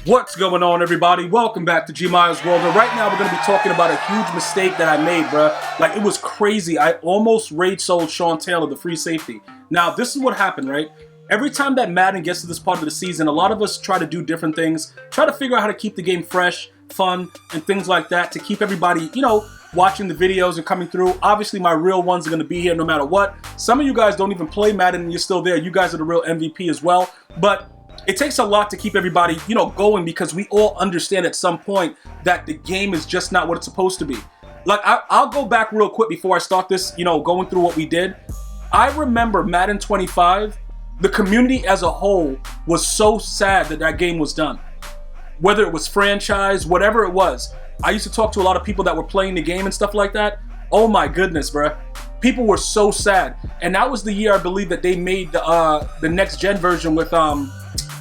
What's going on, everybody? Welcome back to GmiasWorld. And right now we're going to be talking about a huge mistake that I made, bruh. Like, it was crazy. I almost raid sold Sean Taylor, the free safety. Now, this is what happened, right? Every time that Madden gets to this part of the season, a lot of us try to do different things, try to figure out how to keep the game fresh, fun, and things like that to keep everybody, you know, watching the videos and coming through. Obviously, my real ones are going to be here no matter what. Some of you guys don't even play Madden and you're still there. You guys are the real MVP as well. But it takes a lot to keep everybody, you know, going, because we all understand at some point that the game is just not what it's supposed to be. Like, I'll go back real quick before I start this, you know, going through what we did. I remember Madden 25, the community as a whole was so sad that that game was done. Whether it was franchise, whatever it was. I used to talk to a lot of people that were playing the game and stuff like that. Oh my goodness, bruh. People were so sad. And that was the year, I believe, that they made the next gen version with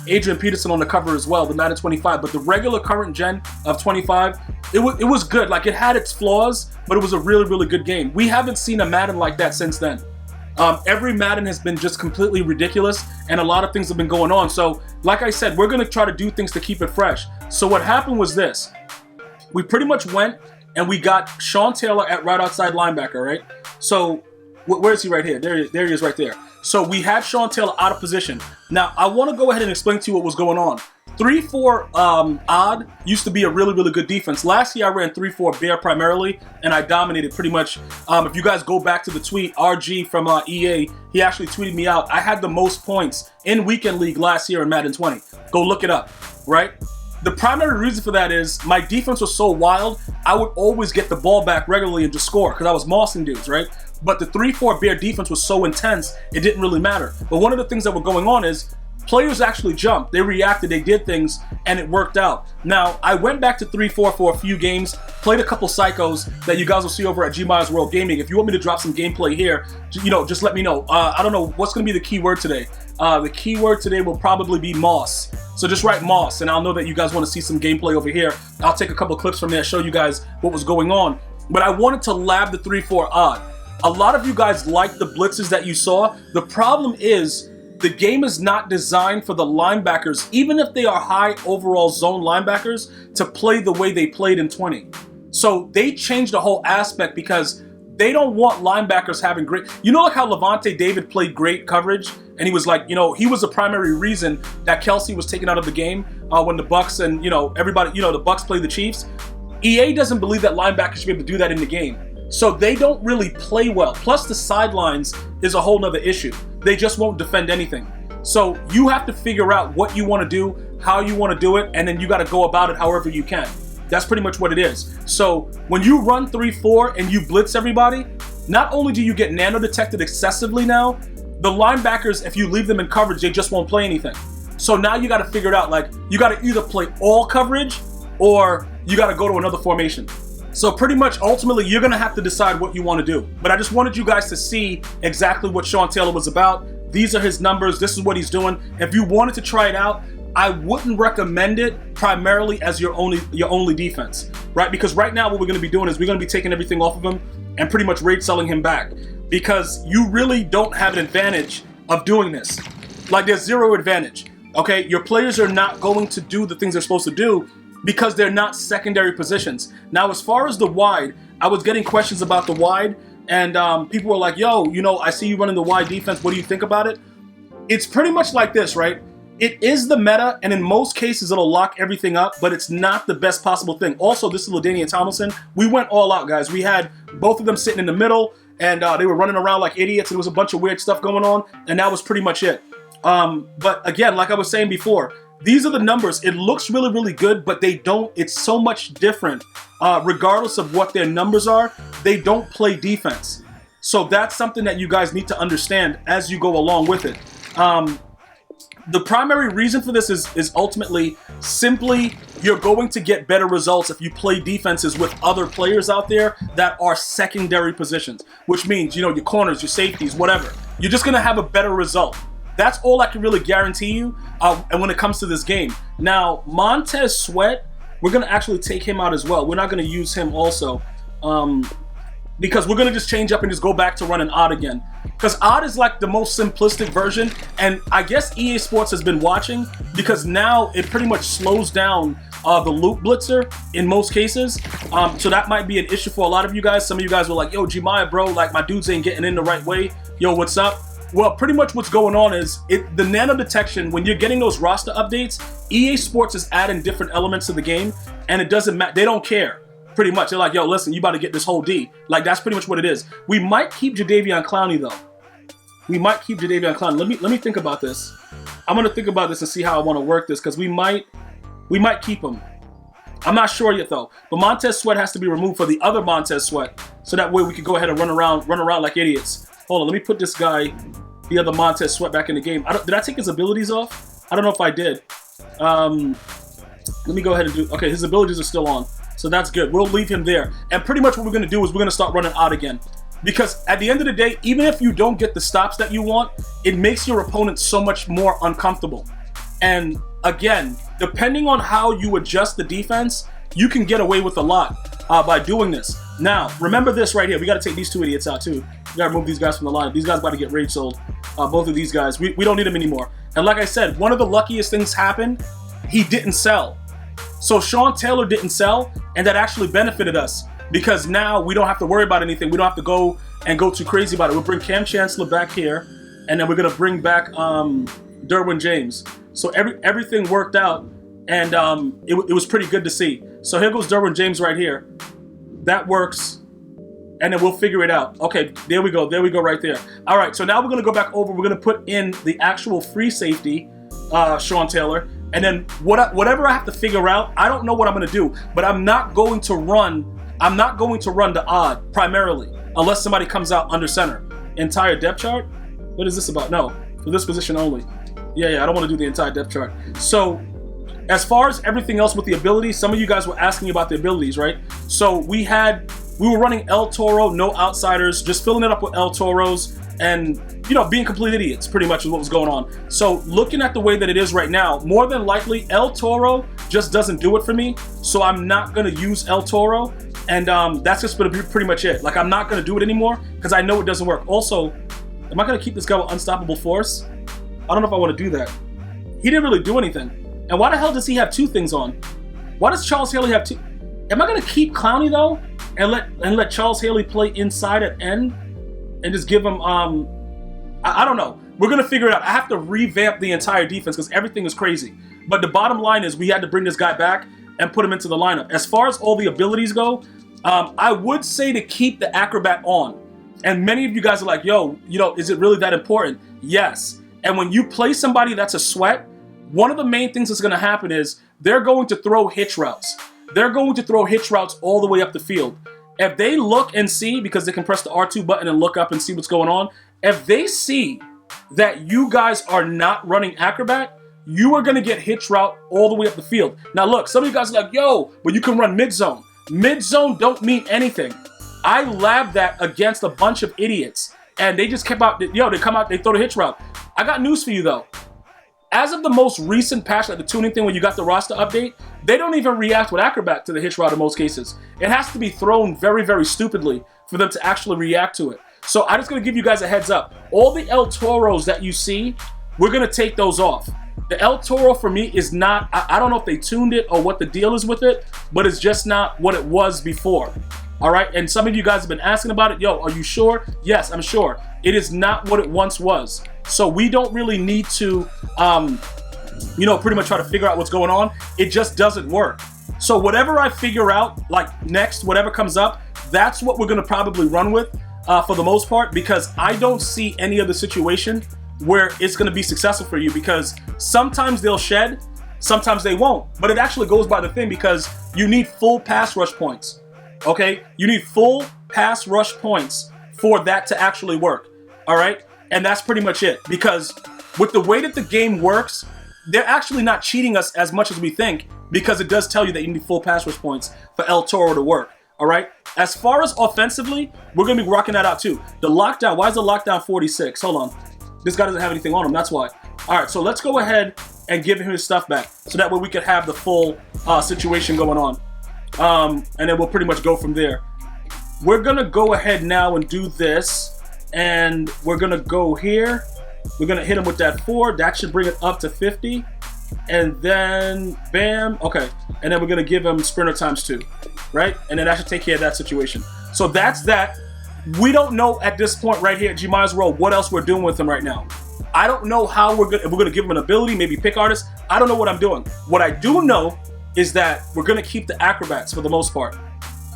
Adrian Peterson on the cover as well, the Madden 25. But the regular current gen of 25, it was good. Like, it had its flaws, but it was a really, really good game. We haven't seen a Madden like that since then. Every Madden has been just completely ridiculous, and a lot of things have been going on. So, like I said, we're going to try to do things to keep it fresh. So what happened was this. We pretty much went and we got Sean Taylor at right outside linebacker, right? So, where is he right here? There he is right there. So we had Sean Taylor out of position. Now, I want to go ahead and explain to you what was going on. 3-4 odd used to be a really, really good defense. Last year, I ran 3-4 bear primarily, and I dominated pretty much. If you guys go back to the tweet, RG from EA, he actually tweeted me out. I had the most points in Weekend League last year in Madden 20. Go look it up, right? The primary reason for that is my defense was so wild, I would always get the ball back regularly and just score because I was mossing dudes, right? But the 3-4 bear defense was so intense, it didn't really matter. But one of the things that were going on is players actually jumped, they reacted, they did things, and it worked out. Now, I went back to 3-4 for a few games, played a couple psychos that you guys will see over at GmiasWorld Gaming. If you want me to drop some gameplay here, you know, just let me know. I don't know what's going to be the keyword today. The keyword today will probably be Moss. So just write Moss, and I'll know that you guys want to see some gameplay over here. I'll take a couple clips from there, show you guys what was going on. But I wanted to lab the 3-4 odd. A lot of you guys like the blitzes that you saw. The problem is the game is not designed for the linebackers, even if they are high overall zone linebackers, to play the way they played in 20. So they changed the whole aspect because they don't want linebackers having great... You know, like how Levante David played great coverage, and he was like, you know, he was the primary reason that Kelsey was taken out of the game when the Bucks and, you know, everybody, you know, the Bucks played the Chiefs. EA doesn't believe that linebackers should be able to do that in the game. So they don't really play well. Plus the sidelines is a whole nother issue. They just won't defend anything. So you have to figure out what you want to do, how you want to do it, and then you got to go about it however you can. That's pretty much what it is. So when you run 3-4 and you blitz everybody, not only do you get nano detected excessively now, the linebackers, if you leave them in coverage, they just won't play anything. So now you got to figure it out. Like, you got to either play all coverage or you got to go to another formation. So pretty much, ultimately, you're going to have to decide what you want to do. But I just wanted you guys to see exactly what Sean Taylor was about. These are his numbers. This is what he's doing. If you wanted to try it out, I wouldn't recommend it primarily as your only defense, right? Because right now what we're going to be doing is we're going to be taking everything off of him and pretty much raid selling him back, because you really don't have an advantage of doing this. Like, there's zero advantage, okay? Your players are not going to do the things they're supposed to do because they're not secondary positions. Now, as far as the wide, I was getting questions about the wide, and people were like, yo, you know, I see you running the wide defense. What do you think about it? It's pretty much like this, right? It is the meta, and in most cases, it'll lock everything up, but it's not the best possible thing. Also, this is LaDainian Tomlinson. We went all out, guys. We had both of them sitting in the middle, and they were running around like idiots. There was a bunch of weird stuff going on, and that was pretty much it. But again, like I was saying before, these are the numbers. It looks really, really good, but they don't. It's so much different. Regardless of what their numbers are, they don't play defense. So that's something that you guys need to understand as you go along with it. The primary reason for this is ultimately simply you're going to get better results if you play defenses with other players out there that are secondary positions, which means, you know, your corners, your safeties, whatever. You're just going to have a better result. That's all I can really guarantee you. And when it comes to this game. Now, Montez Sweat, we're going to actually take him out as well. We're not going to use him also because we're going to just change up and just go back to running odd again. because odd is like the most simplistic version, and I guess EA Sports has been watching because now it pretty much slows down the loot blitzer in most cases. So that might be an issue for a lot of you guys. Some of you guys were like, yo, Gmia, bro, like my dudes ain't getting in the right way. Yo, what's up? Well, pretty much what's going on is the nano detection, when you're getting those roster updates, EA Sports is adding different elements to the game, and it doesn't matter. They don't care. Pretty much, they're like, yo, listen, you about to get this whole D. Like, that's pretty much what it is. We might keep Jadeveon Clowney, though. We might keep Jadeveon Clowney. Let me think about this. I'm gonna think about this and see how I want to work this, because we might keep him. I'm not sure yet, though. But Montez Sweat has to be removed for the other Montez Sweat, so that way we can go ahead and run around like idiots. Hold on, let me put this guy, the other Montez Sweat, back in the game. Did I take his abilities off? I don't know if I did. Let me go ahead and do. Okay, his abilities are still on. So that's good. We'll leave him there. And pretty much what we're going to do is we're going to start running odd again. Because at the end of the day, even if you don't get the stops that you want, it makes your opponent so much more uncomfortable. And again, depending on how you adjust the defense, you can get away with a lot by doing this. Now, remember this right here. We got to take these two idiots out too. We got to remove these guys from the line. These guys about to get rage sold. Both of these guys. We don't need them anymore. And like I said, one of the luckiest things happened, he didn't sell. So Sean Taylor didn't sell, and that actually benefited us because now we don't have to worry about anything. We don't have to go too crazy about it. We'll bring Cam Chancellor back here, and then we're gonna bring back Derwin James. So everything worked out, and it was pretty good to see. So here goes Derwin James right here. That works, and then we'll figure it out. Okay, there we go right there. All right, so now we're gonna go back over. We're gonna put in the actual free safety, Sean Taylor. And then whatever I have to figure out, I don't know what I'm going to do, but I'm not going to run the odd primarily unless somebody comes out under center. Entire depth chart? What is this about? No, for this position only. Yeah, I don't want to do the entire depth chart. So as far as everything else with the abilities, some of you guys were asking about the abilities, right? So we were running El Toro, no outsiders, just filling it up with El Toros, and being complete idiots pretty much is what was going on. So looking at the way that it is right now, more than likely El Toro just doesn't do it for me, so I'm not going to use El Toro, and that's just going to be pretty much it. Like, I'm not going to do it anymore because I know it doesn't work. Also, am I going to keep this guy with unstoppable force? I don't know if I want to do that. He didn't really do anything. And why the hell does he have two things on? Why does Charles Haley have two? Am I going to keep Clowney though and let Charles Haley play inside at end? And just give him, I don't know. We're going to figure it out. I have to revamp the entire defense because everything is crazy. But the bottom line is we had to bring this guy back and put him into the lineup. As far as all the abilities go, I would say to keep the Acrobat on. And many of you guys are like, yo, is it really that important? Yes. And when you play somebody that's a sweat, one of the main things that's going to happen is they're going to throw hitch routes. They're going to throw hitch routes all the way up the field. If they look and see, because they can press the R2 button and look up and see what's going on, if they see that you guys are not running Acrobat, you are going to get hitch route all the way up the field. Now look, some of you guys are like, yo, but you can run mid-zone. Mid-zone don't mean anything. I labbed that against a bunch of idiots, and they just kept out, they come out, they throw the hitch route. I got news for you though. As of the most recent patch, like the tuning thing when you got the roster update, they don't even react with Acrobat to the hitch route in most cases. It has to be thrown very, very stupidly for them to actually react to it. So I'm just going to give you guys a heads up. All the El Toros that you see, we're going to take those off. The El Toro for me is not, I don't know if they tuned it or what the deal is with it, but it's just not what it was before. All right, and some of you guys have been asking about it. Yo, are you sure? Yes, I'm sure. It is not what it once was. So we don't really need to, pretty much try to figure out what's going on. It just doesn't work. So whatever I figure out, like next, whatever comes up, that's what we're going to probably run with for the most part, because I don't see any other situation where it's going to be successful for you, because sometimes they'll shed, sometimes they won't. But it actually goes by the thing, because you need full pass rush points. Okay, you need full pass rush points for that to actually work. All right, and that's pretty much it, because with the way that the game works, they're actually not cheating us as much as we think, because it does tell you that you need full pass rush points for El Toro to work. All right, as far as offensively, we're gonna be rocking that out too. The lockdown, why is the lockdown 46? Hold on, this guy doesn't have anything on him, that's why. All right, so let's go ahead and give him his stuff back, so that way we could have the full situation going on. And then we'll pretty much go from there. We're gonna go ahead now and do this. And we're gonna go here. We're gonna hit him with that 4. That should bring it up to 50. And then, bam, okay. And then we're gonna give him sprinter ×2, right? And then that should take care of that situation. So that's that. We don't know at this point right here at GmiasWorld what else we're doing with him right now. I don't know how if we're gonna give him an ability, maybe pick artist. I don't know what I'm doing. What I do know is that we're gonna keep the acrobats for the most part.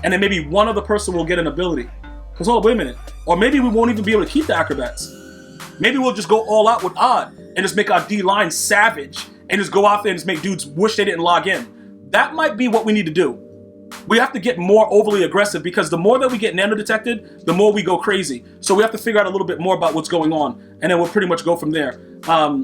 And then maybe one other person will get an ability. Because, hold on, wait a minute. Or maybe we won't even be able to keep the acrobats. Maybe we'll just go all out with odd and just make our D-line savage and just go out there and just make dudes wish they didn't log in. That might be what we need to do. We have to get more overly aggressive because the more that we get nano detected, the more we go crazy. So we have to figure out a little bit more about what's going on, and then we'll pretty much go from there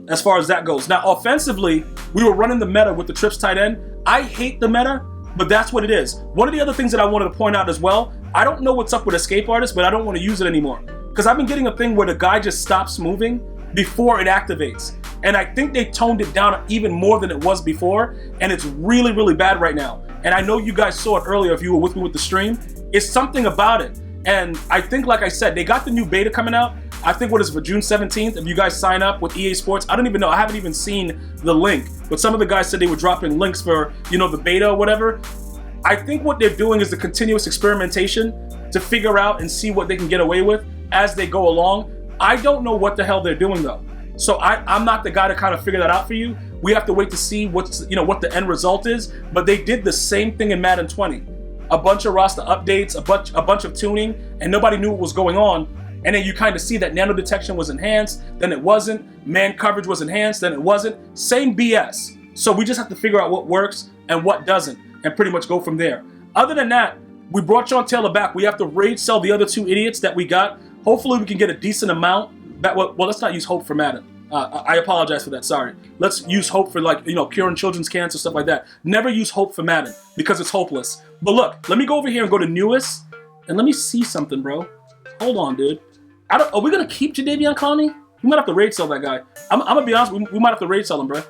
as far as that goes. Now, offensively, we were running the meta with the trips tight end. I hate the meta, but that's what it is. One of the other things that I wanted to point out as well, I don't know what's up with escape artist, but I don't want to use it anymore. Because I've been getting a thing where the guy just stops moving before it activates. And I think they toned it down even more than it was before, and it's really, really bad right now. And I know you guys saw it earlier if you were with me with the stream. It's something about it. And I think, like I said, they got the new beta coming out. I think what is for June 17th, if you guys sign up with EA Sports. I don't even know, I haven't even seen the link. But some of the guys said they were dropping links for, you know, the beta or whatever. I think what they're doing is the continuous experimentation to figure out and see what they can get away with as they go along. I don't know what the hell they're doing though. So I'm not the guy to kind of figure that out for you. We have to wait to see what's, you know, what the end result is. But they did the same thing in Madden 20. A bunch of roster updates, a bunch of tuning, and nobody knew what was going on. And then you kind of see that nano detection was enhanced, then it wasn't. Man coverage was enhanced, then it wasn't. Same BS. So we just have to figure out what works and what doesn't, and pretty much go from there. Other than that, we brought Sean Taylor back. We have to rage sell the other 2 idiots that we got. Hopefully we can get a decent amount. That well, let's not use hope for Madden. I apologize for that, sorry. Let's use hope for, like, you know, curing children's cancer, stuff like that. Never use hope for Madden because it's hopeless. But look, let me go over here and go to newest, and let me see something, bro. Hold on, dude. Are we gonna keep Jadeveon Clowney? We might have to rage sell that guy. I'm gonna be honest, we might have to rage sell him, bro. All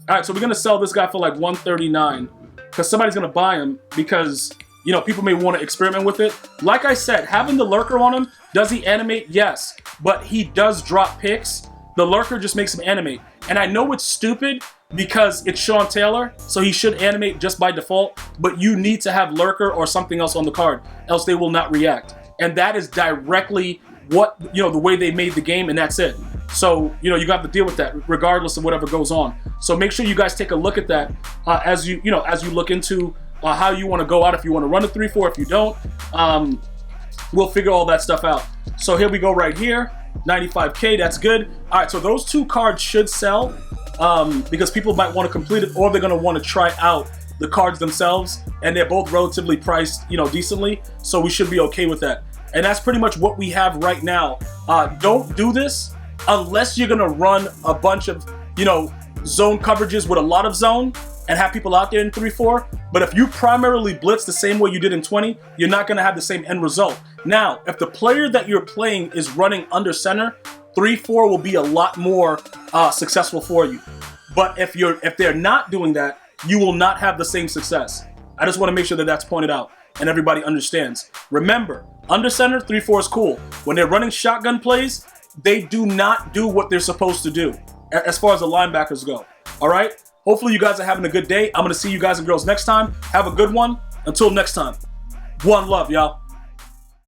right, so we're gonna sell this guy for like 139 because somebody's gonna buy him because, you know, people may want to experiment with it. Like I said, having the lurker on him, does he animate? Yes, but he does drop picks. The lurker just makes him animate. And I know it's stupid because it's Sean Taylor, so he should animate just by default, but you need to have lurker or something else on the card, else they will not react. And that is directly what, you know, the way they made the game, and that's it. So, you know, you have to deal with that regardless of whatever goes on. So make sure you guys take a look at that as you look into how you want to go out. If you want to run a 3-4, if you don't, we'll figure all that stuff out. So here we go right here. 95K, that's good. All right, so those 2 cards should sell because people might want to complete it, or they're going to want to try out the cards themselves, and they're both relatively priced, you know, decently, so we should be okay with that. And that's pretty much what we have right now. Don't do this unless you're going to run a bunch of, you know, zone coverages with a lot of zone and have people out there in 3-4. But if you primarily blitz the same way you did in 20, you're not going to have the same end result. Now, if the player that you're playing is running under center, 3-4 will be a lot more successful for you. But if they're not doing that, you will not have the same success. I just want to make sure that that's pointed out and everybody understands. Remember, under center, 3-4 is cool. When they're running shotgun plays, they do not do what they're supposed to do as far as the linebackers go. All right? Hopefully you guys are having a good day. I'm going to see you guys and girls next time. Have a good one. Until next time. One love, y'all.